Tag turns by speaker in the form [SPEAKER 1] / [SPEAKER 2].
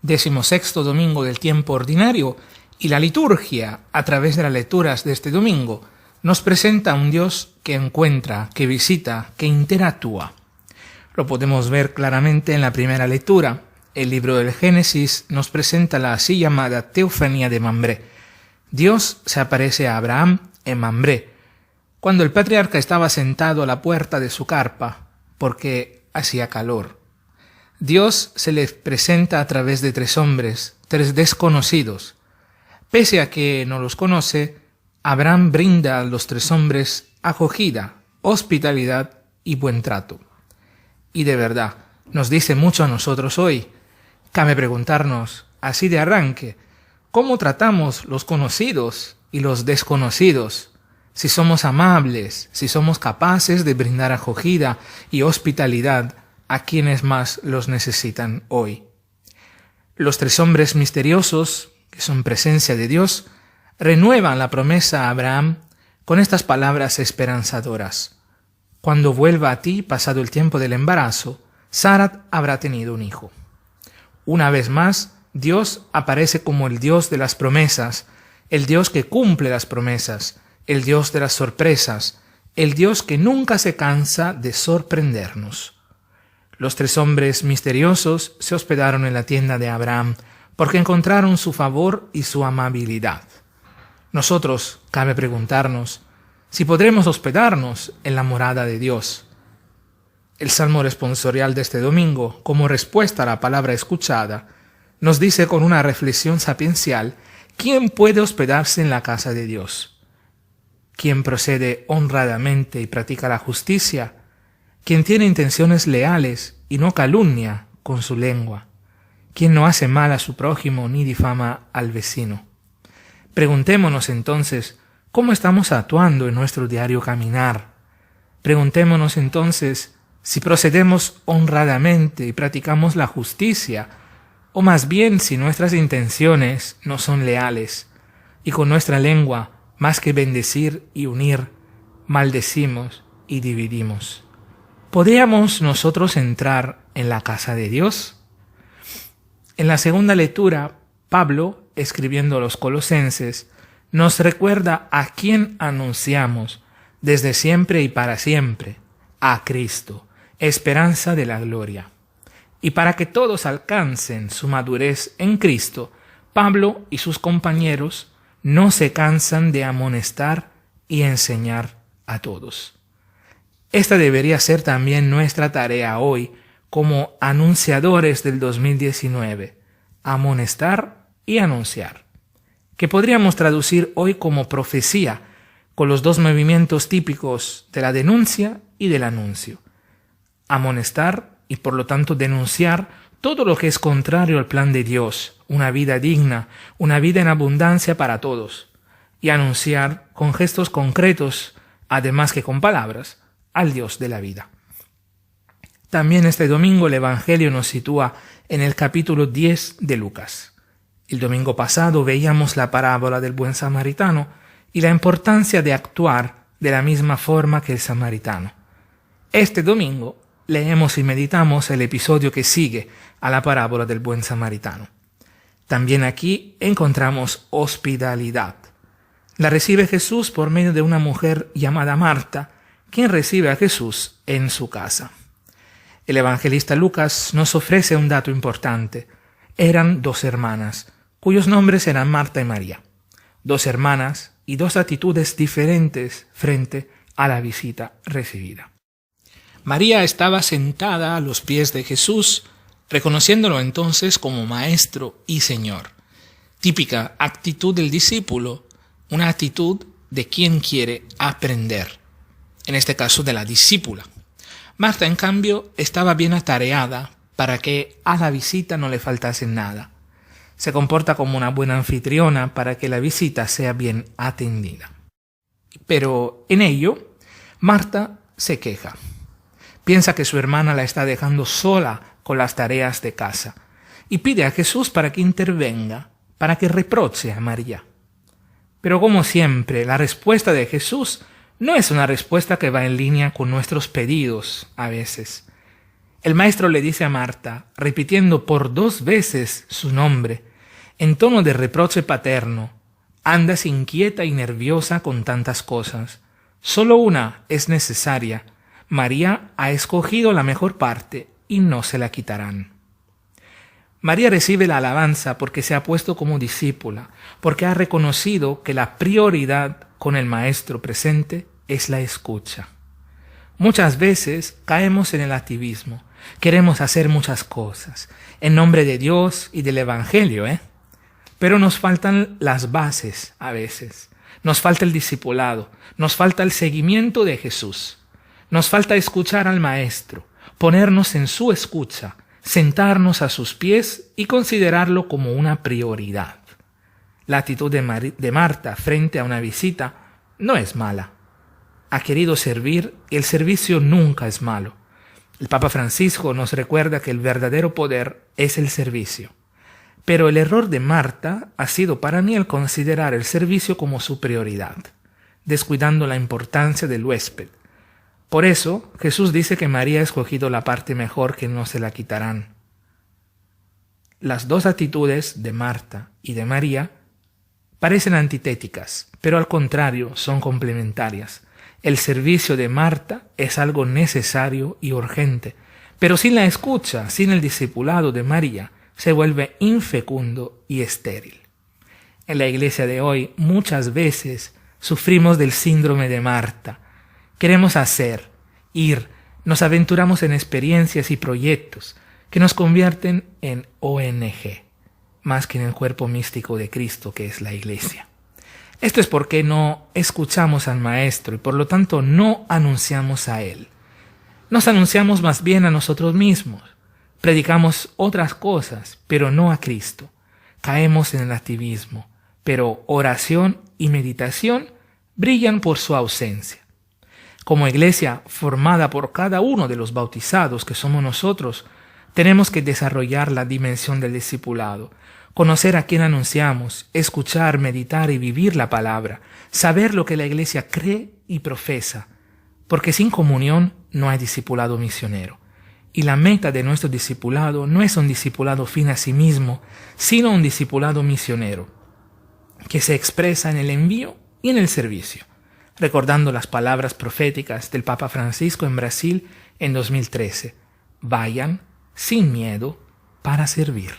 [SPEAKER 1] 16º domingo del tiempo ordinario, y la liturgia, a través de las lecturas de este domingo, nos presenta a un Dios que encuentra, que visita, que interactúa. Lo podemos ver claramente en la primera lectura. El libro del Génesis nos presenta la así llamada teofanía de Mambré. Dios se aparece a Abraham en Mambré, cuando el patriarca estaba sentado a la puerta de su carpa, porque hacía calor. Dios se les presenta a través de 3 hombres, 3 desconocidos. Pese a que no los conoce, Abraham brinda a los 3 hombres acogida, hospitalidad y buen trato. Y de verdad, nos dice mucho a nosotros hoy. Cabe preguntarnos, así de arranque, ¿cómo tratamos los conocidos y los desconocidos? Si somos amables, si somos capaces de brindar acogida y hospitalidad a quienes más los necesitan hoy. Los 3 hombres misteriosos, que son presencia de Dios, renuevan la promesa a Abraham con estas palabras esperanzadoras. Cuando vuelva a ti, pasado el tiempo del embarazo, Sara habrá tenido un hijo. Una vez más, Dios aparece como el Dios de las promesas, el Dios que cumple las promesas, el Dios de las sorpresas, el Dios que nunca se cansa de sorprendernos. Los 3 hombres misteriosos se hospedaron en la tienda de Abraham porque encontraron su favor y su amabilidad. Nosotros, cabe preguntarnos, si podremos hospedarnos en la morada de Dios. El Salmo responsorial de este domingo, como respuesta a la palabra escuchada, nos dice con una reflexión sapiencial: ¿quién puede hospedarse en la casa de Dios? ¿Quién procede honradamente y practica la justicia? ¿Quién tiene intenciones leales y no calumnia con su lengua? ¿Quién no hace mal a su prójimo ni difama al vecino? Preguntémonos entonces, ¿cómo estamos actuando en nuestro diario caminar? Preguntémonos entonces si procedemos honradamente y practicamos la justicia, o más bien si nuestras intenciones no son leales, y con nuestra lengua, más que bendecir y unir, maldecimos y dividimos. ¿Podríamos nosotros entrar en la casa de Dios? En la segunda lectura, Pablo, escribiendo a los colosenses, nos recuerda a quién anunciamos desde siempre y para siempre, a Cristo, esperanza de la gloria. Y para que todos alcancen su madurez en Cristo, Pablo y sus compañeros no se cansan de amonestar y enseñar a todos. Esta debería ser también nuestra tarea hoy como anunciadores del 2019, amonestar y anunciar, que podríamos traducir hoy como profecía, con los 2 movimientos típicos de la denuncia y del anuncio. Amonestar y por lo tanto denunciar todo lo que es contrario al plan de Dios, una vida digna, una vida en abundancia para todos, y anunciar con gestos concretos, además que con palabras, al Dios de la vida. También este domingo el Evangelio nos sitúa en el capítulo 10 de Lucas. El domingo pasado veíamos la parábola del buen samaritano y la importancia de actuar de la misma forma que el samaritano. Este domingo leemos y meditamos el episodio que sigue a la parábola del buen samaritano. También aquí encontramos hospitalidad. La recibe Jesús por medio de una mujer llamada Marta, quien recibe a Jesús en su casa. El evangelista Lucas nos ofrece un dato importante. Eran 2 hermanas, cuyos nombres eran Marta y María. 2 hermanas y 2 actitudes diferentes frente a la visita recibida. María estaba sentada a los pies de Jesús, reconociéndolo entonces como Maestro y Señor. Típica actitud del discípulo, una actitud de quien quiere aprender. En este caso de la discípula. Marta, en cambio, estaba bien atareada para que a la visita no le faltase nada. Se comporta como una buena anfitriona para que la visita sea bien atendida. Pero en ello, Marta se queja. Piensa que su hermana la está dejando sola con las tareas de casa y pide a Jesús para que intervenga, para que reproche a María. Pero como siempre, la respuesta de Jesús no es una respuesta que va en línea con nuestros pedidos a veces. El maestro le dice a Marta, repitiendo por 2 veces su nombre, en tono de reproche paterno: andas inquieta y nerviosa con tantas cosas. Solo una es necesaria. María ha escogido la mejor parte y no se la quitarán. María recibe la alabanza porque se ha puesto como discípula, porque ha reconocido que la prioridad con el Maestro presente es la escucha. Muchas veces caemos en el activismo. Queremos hacer muchas cosas en nombre de Dios y del Evangelio, Pero nos faltan las bases a veces. Nos falta el discipulado, nos falta el seguimiento de Jesús. Nos falta escuchar al Maestro, ponernos en su escucha, sentarnos a sus pies y considerarlo como una prioridad. La actitud de Marta frente a una visita no es mala. Ha querido servir y el servicio nunca es malo. El Papa Francisco nos recuerda que el verdadero poder es el servicio. Pero el error de Marta ha sido para mí el considerar el servicio como su prioridad, descuidando la importancia del huésped. Por eso Jesús dice que María ha escogido la parte mejor que no se la quitarán. Las 2 actitudes de Marta y de María parecen antitéticas, pero al contrario son complementarias. El servicio de Marta es algo necesario y urgente, pero sin la escucha, sin el discipulado de María, se vuelve infecundo y estéril. En la iglesia de hoy muchas veces sufrimos del síndrome de Marta. Queremos hacer, ir, nos aventuramos en experiencias y proyectos que nos convierten en ONG, más que en el cuerpo místico de Cristo que es la iglesia. Esto es porque no escuchamos al Maestro y por lo tanto no anunciamos a Él. Nos anunciamos más bien a nosotros mismos. Predicamos otras cosas, pero no a Cristo. Caemos en el activismo, pero oración y meditación brillan por su ausencia. Como iglesia formada por cada uno de los bautizados que somos nosotros, tenemos que desarrollar la dimensión del discipulado, conocer a quién anunciamos, escuchar, meditar y vivir la palabra, saber lo que la iglesia cree y profesa, porque sin comunión no hay discipulado misionero. Y la meta de nuestro discipulado no es un discipulado fin a sí mismo, sino un discipulado misionero, que se expresa en el envío y en el servicio, recordando las palabras proféticas del Papa Francisco en Brasil en 2013. Vayan sin miedo para servir.